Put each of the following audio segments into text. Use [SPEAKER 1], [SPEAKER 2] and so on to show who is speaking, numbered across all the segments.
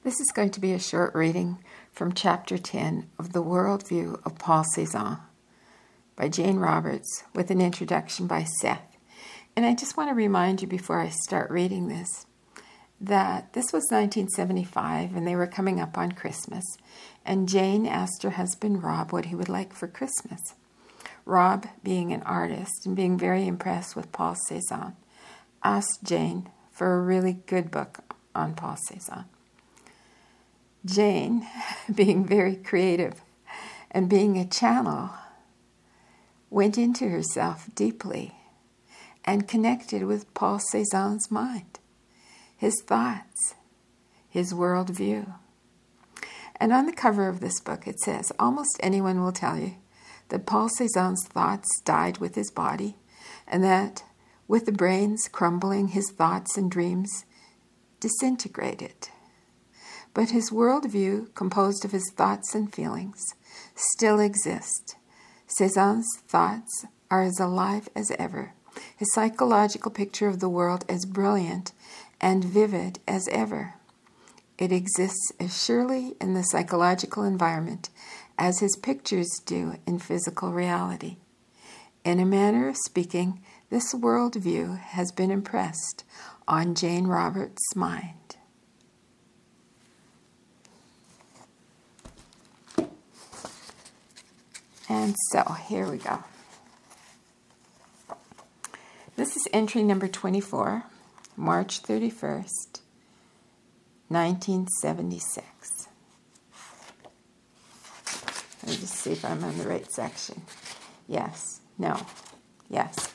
[SPEAKER 1] This is going to be a short reading from Chapter 10 of The Worldview of Paul Cezanne by Jane Roberts with an introduction by Seth. And I just want to remind you before I start reading this that this was 1975 and they were coming up on Christmas. And Jane asked her husband Rob what he would like for Christmas. Rob, being an artist and being very impressed with Paul Cezanne, asked Jane for a really good book on Paul Cezanne. Jane, being very creative and being a channel, went into herself deeply and connected with Paul Cezanne's mind, his thoughts, his worldview. And on the cover of this book it says, almost anyone will tell you that Paul Cezanne's thoughts died with his body, and that with the brains crumbling, his thoughts and dreams disintegrated. But his worldview, composed of his thoughts and feelings, still exists. Cezanne's thoughts are as alive as ever, his psychological picture of the world as brilliant and vivid as ever. It exists as surely in the psychological environment as his pictures do in physical reality. In a manner of speaking, this worldview has been impressed on Jane Roberts' mind. And so, here we go. This is entry number 24, March 31st, 1976. Let me just see if I'm on the right section. Yes, no, yes.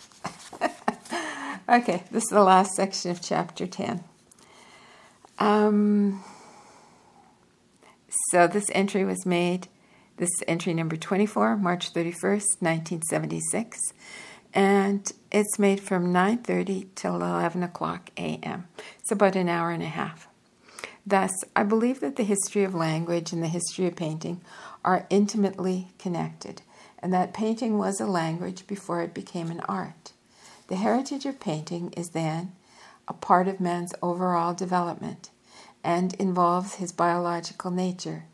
[SPEAKER 1] Okay, this is the last section of chapter 10. So this entry was made. This is entry number 24, March 31st, 1976, and it's made from 9:30 till 11 o'clock a.m. It's about an hour and a half. Thus, I believe that the history of language and the history of painting are intimately connected, and that painting was a language before it became an art. The heritage of painting is then a part of man's overall development and involves his biological nature,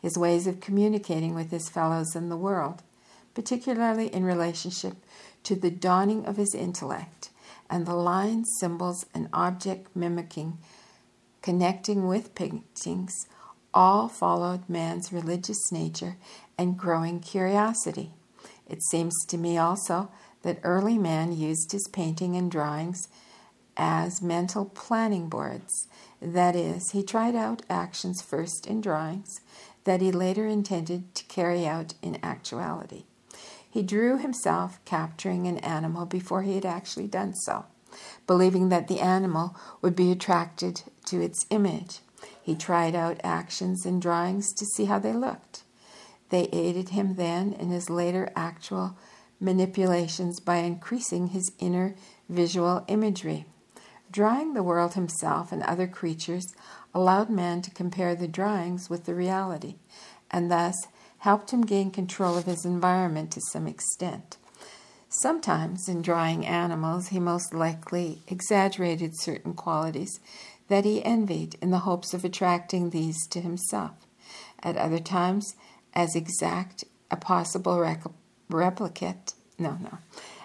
[SPEAKER 1] his ways of communicating with his fellows in the world, particularly in relationship to the dawning of his intellect, and the lines, symbols, and object mimicking, connecting with paintings, all followed man's religious nature and growing curiosity. It seems to me also that early man used his painting and drawings as mental planning boards. That is, he tried out actions first in drawings that he later intended to carry out in actuality. He drew himself capturing an animal before he had actually done so, believing that the animal would be attracted to its image. He tried out actions in drawings to see how they looked. They aided him then in his later actual manipulations by increasing his inner visual imagery. Drawing the world himself and other creatures allowed man to compare the drawings with the reality, and thus helped him gain control of his environment to some extent. Sometimes in drawing animals, he most likely exaggerated certain qualities that he envied in the hopes of attracting these to himself. At other times, as exact a possible replicate,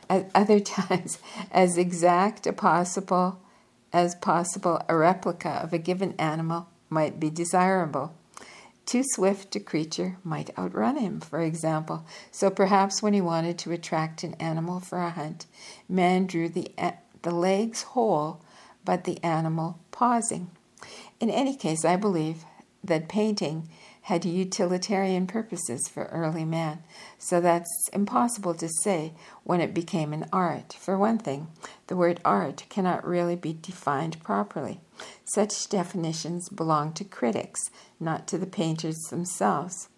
[SPEAKER 1] At other times, as exact as possible a replica of a given animal might be desirable. Too swift a creature might outrun him, for example. So perhaps when he wanted to attract an animal for a hunt, man drew the legs whole, but the animal pausing. In any case, I believe that painting had utilitarian purposes for early man, so that's impossible to say when it became an art. For one thing, the word art cannot really be defined properly. Such definitions belong to critics, not to the painters themselves.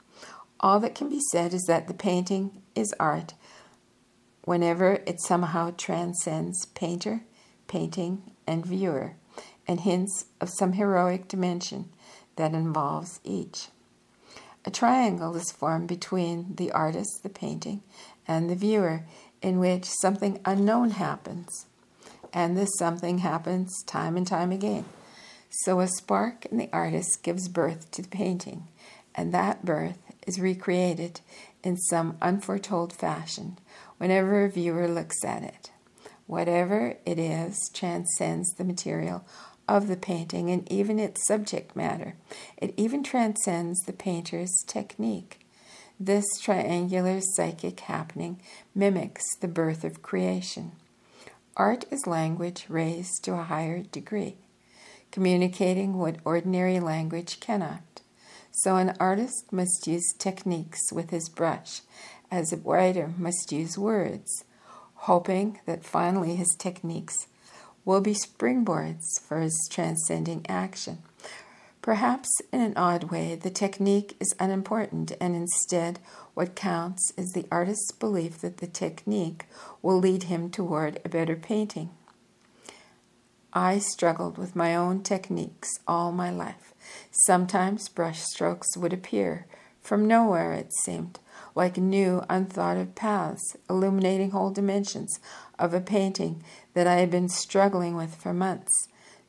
[SPEAKER 1] All that can be said is that the painting is art whenever it somehow transcends painter, painting, and viewer, and hints of some heroic dimension that involves each. A triangle is formed between the artist, the painting, and the viewer, in which something unknown happens. And this something happens time and time again. So a spark in the artist gives birth to the painting, and that birth is recreated in some unforetold fashion whenever a viewer looks at it. Whatever it is transcends the material of the painting and even its subject matter. It even transcends the painter's technique. This triangular psychic happening mimics the birth of creation. Art is language raised to a higher degree, communicating what ordinary language cannot. So an artist must use techniques with his brush, as a writer must use words, hoping that finally his techniques will be springboards for his transcending action. Perhaps in an odd way, the technique is unimportant, and instead what counts is the artist's belief that the technique will lead him toward a better painting. I struggled with my own techniques all my life. Sometimes brush strokes would appear from nowhere, it seemed, like new, unthought-of paths, illuminating whole dimensions of a painting that I had been struggling with for months.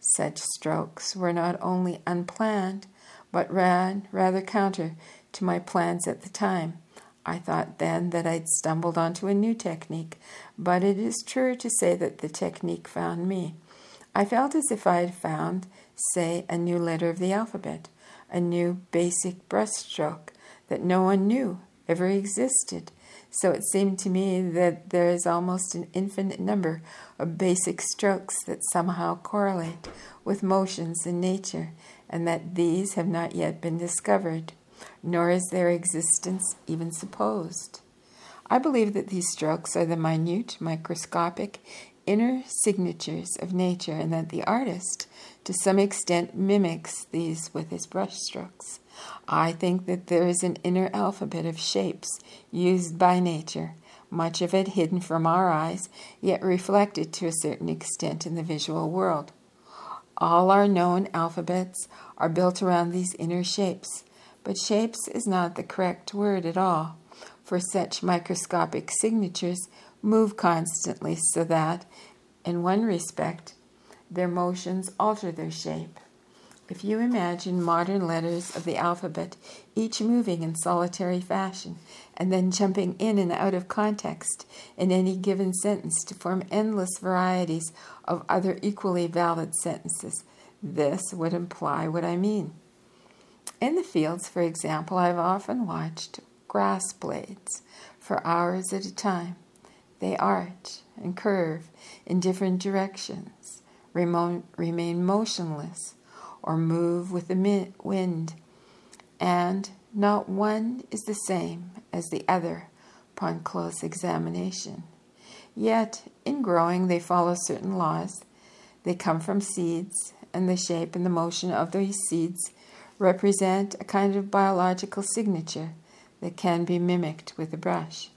[SPEAKER 1] Such strokes were not only unplanned, but ran rather counter to my plans at the time. I thought then that I'd stumbled onto a new technique, but it is truer to say that the technique found me. I felt as if I had found, say, a new letter of the alphabet, a new basic brushstroke that no one knew ever existed. So it seemed to me that there is almost an infinite number of basic strokes that somehow correlate with motions in nature, and that these have not yet been discovered, nor is their existence even supposed. I believe that these strokes are the minute, microscopic, inner signatures of nature, and that the artist, to some extent, mimics these with his brushstrokes. I think that there is an inner alphabet of shapes used by nature, much of it hidden from our eyes, yet reflected to a certain extent in the visual world. All our known alphabets are built around these inner shapes, but shapes is not the correct word at all, for such microscopic signatures move constantly so that, in one respect, their motions alter their shape. If you imagine modern letters of the alphabet, each moving in solitary fashion, and then jumping in and out of context in any given sentence to form endless varieties of other equally valid sentences, this would imply what I mean. In the fields, for example, I've often watched grass blades for hours at a time. They arch and curve in different directions, remain motionless, or move with the wind, and not one is the same as the other upon close examination. Yet, in growing, they follow certain laws. They come from seeds, and the shape and the motion of these seeds represent a kind of biological signature that can be mimicked with a brush.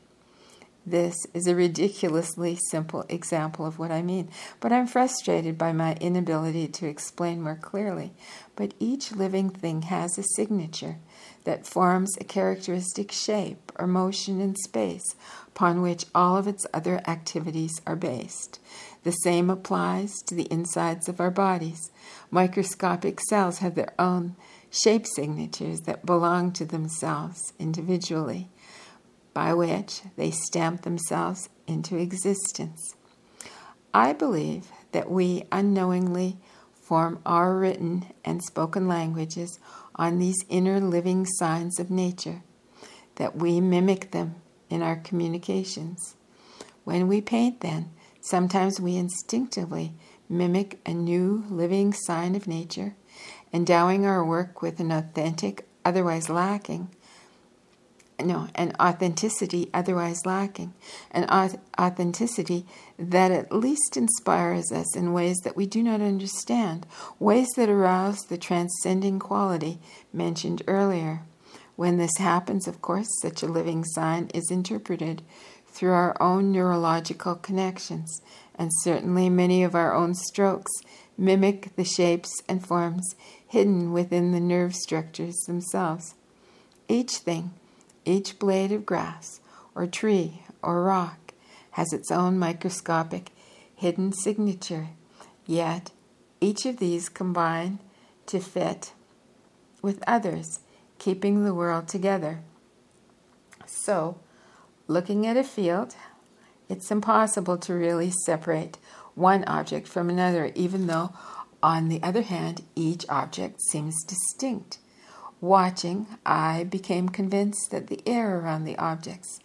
[SPEAKER 1] This is a ridiculously simple example of what I mean, but I'm frustrated by my inability to explain more clearly. But each living thing has a signature that forms a characteristic shape or motion in space upon which all of its other activities are based. The same applies to the insides of our bodies. Microscopic cells have their own shape signatures that belong to themselves individually, by which they stamp themselves into existence. I believe that we unknowingly form our written and spoken languages on these inner living signs of nature, that we mimic them in our communications. When we paint, then, sometimes we instinctively mimic a new living sign of nature, endowing our work with an authenticity otherwise lacking, an authenticity that at least inspires us in ways that we do not understand, ways that arouse the transcending quality mentioned earlier. When this happens, of course, such a living sign is interpreted through our own neurological connections, and certainly many of our own strokes mimic the shapes and forms hidden within the nerve structures themselves. Each thing, each blade of grass, or tree, or rock, has its own microscopic, hidden signature, yet each of these combine to fit with others, keeping the world together. So, looking at a field, it's impossible to really separate one object from another, even though, on the other hand, each object seems distinct. Watching, I became convinced that the air around the objects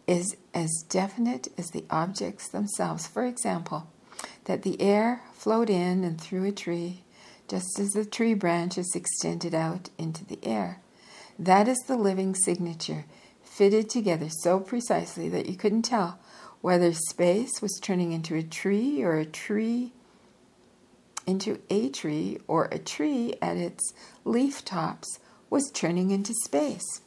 [SPEAKER 1] is as definite as the objects themselves. For example, that the air flowed in and through a tree, just as the tree branches extended out into the air. That is the living signature, fitted together so precisely that you couldn't tell whether space was turning into a tree or a tree into a tree, or a tree at its leaf tops was turning into space.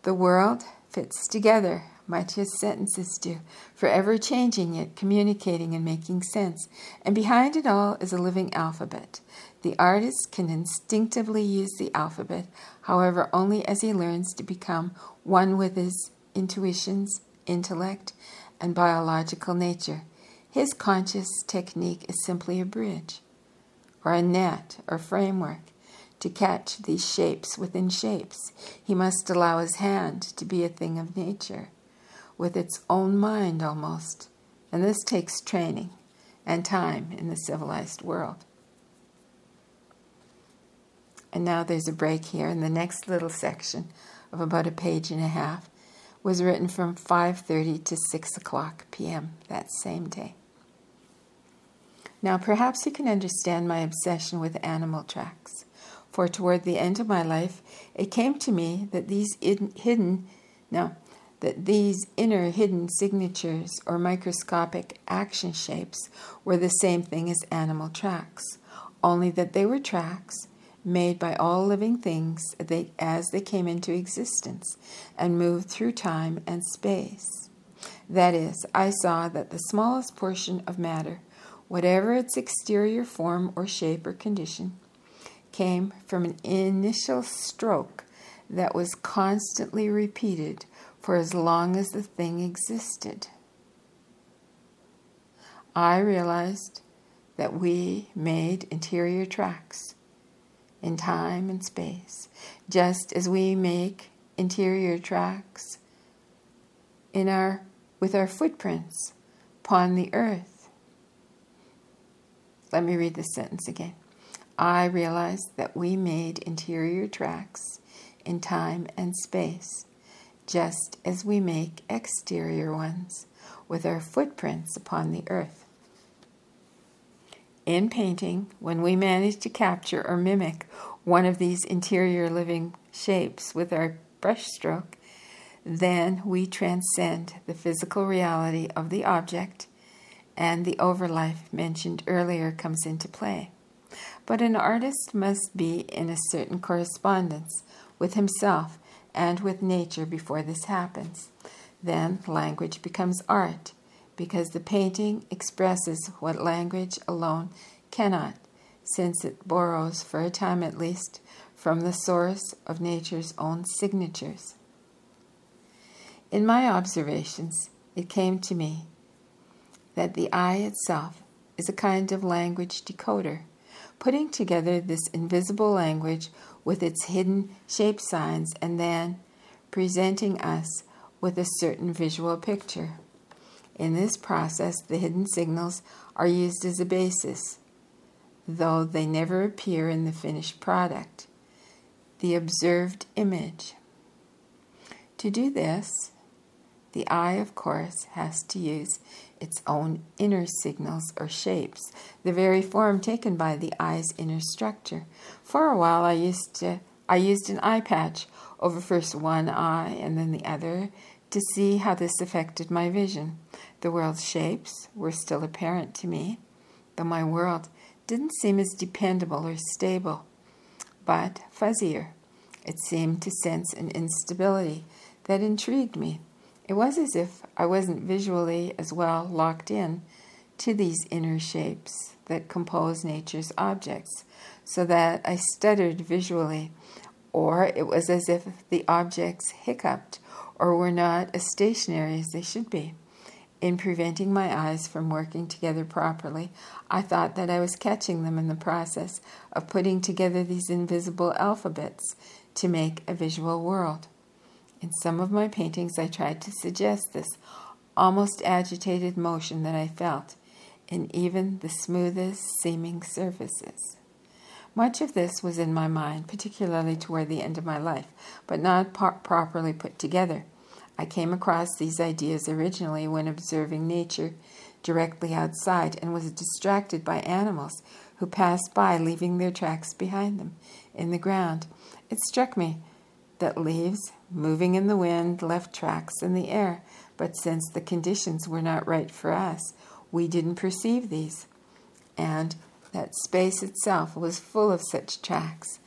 [SPEAKER 1] The world fits together, much as sentences do, forever changing yet communicating and making sense. And behind it all is a living alphabet. The artist can instinctively use the alphabet, however, only as he learns to become one with his intuitions, intellect, and biological nature. His conscious technique is simply a bridge, or a net, or framework, to catch these shapes within shapes. He must allow his hand to be a thing of nature, with its own mind almost. And this takes training and time in the civilized world. And now there's a break here, and the next little section of about a page and a half was written from 5:30 to 6 o'clock p.m. that same day. Now, perhaps you can understand my obsession with animal tracks, for toward the end of my life, it came to me that these inner hidden signatures or microscopic action shapes were the same thing as animal tracks, only that they were tracks made by all living things as they came into existence and moved through time and space. That is, I saw that the smallest portion of matter, whatever its exterior form or shape or condition, came from an initial stroke that was constantly repeated for as long as the thing existed. I realized that we made interior tracks in time and space, just as we make interior tracks with our footprints upon the earth. Let me read this sentence again. I realized that we made interior tracks in time and space, just as we make exterior ones with our footprints upon the earth. In painting, when we manage to capture or mimic one of these interior living shapes with our brushstroke, then we transcend the physical reality of the object, and the overlife mentioned earlier comes into play. But an artist must be in a certain correspondence with himself and with nature before this happens. Then language becomes art, because the painting expresses what language alone cannot, since it borrows, for a time at least, from the source of nature's own signatures. In my observations, it came to me that the eye itself is a kind of language decoder, putting together this invisible language with its hidden shape signs and then presenting us with a certain visual picture. In this process, the hidden signals are used as a basis, though they never appear in the finished product, the observed image. To do this, the eye, of course, has to use its own inner signals or shapes, the very form taken by the eye's inner structure. For a while, I used an eye patch over first one eye and then the other to see how this affected my vision. The world's shapes were still apparent to me, though my world didn't seem as dependable or stable, but fuzzier. It seemed to sense an instability that intrigued me. It was as if I wasn't visually as well locked in to these inner shapes that compose nature's objects, so that I stuttered visually, or it was as if the objects hiccuped or were not as stationary as they should be. In preventing my eyes from working together properly, I thought that I was catching them in the process of putting together these invisible alphabets to make a visual world. In some of my paintings, I tried to suggest this almost agitated motion that I felt in even the smoothest seeming surfaces. Much of this was in my mind, particularly toward the end of my life, but not properly put together. I came across these ideas originally when observing nature directly outside and was distracted by animals who passed by, leaving their tracks behind them in the ground. It struck me that leaves moving in the wind left tracks in the air, but since the conditions were not right for us, we didn't perceive these, and that space itself was full of such tracks.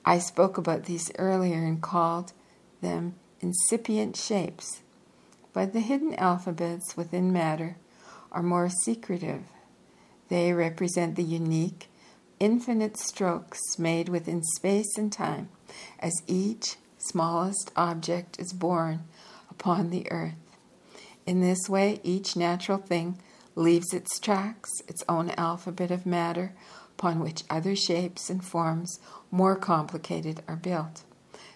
[SPEAKER 1] I spoke about these earlier and called them incipient shapes, but the hidden alphabets within matter are more secretive. They represent the unique, infinite strokes made within space and time as each smallest object is born upon the earth. In this way, each natural thing leaves its tracks, its own alphabet of matter, upon which other shapes and forms more complicated are built.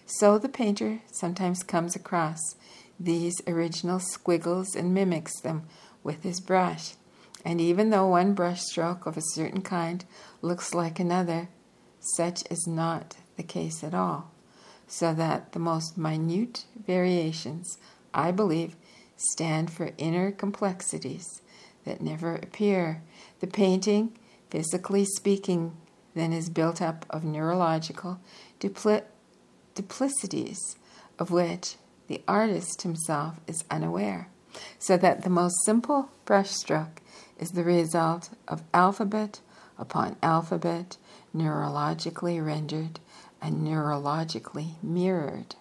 [SPEAKER 1] So the painter sometimes comes across these original squiggles and mimics them with his brush. And even though one brush stroke of a certain kind looks like another, such is not the case at all. So that the most minute variations, I believe, stand for inner complexities that never appear. The painting, physically speaking, then is built up of neurological duplicities of which the artist himself is unaware, so that the most simple brushstroke is the result of alphabet upon alphabet, neurologically rendered and neurologically mirrored.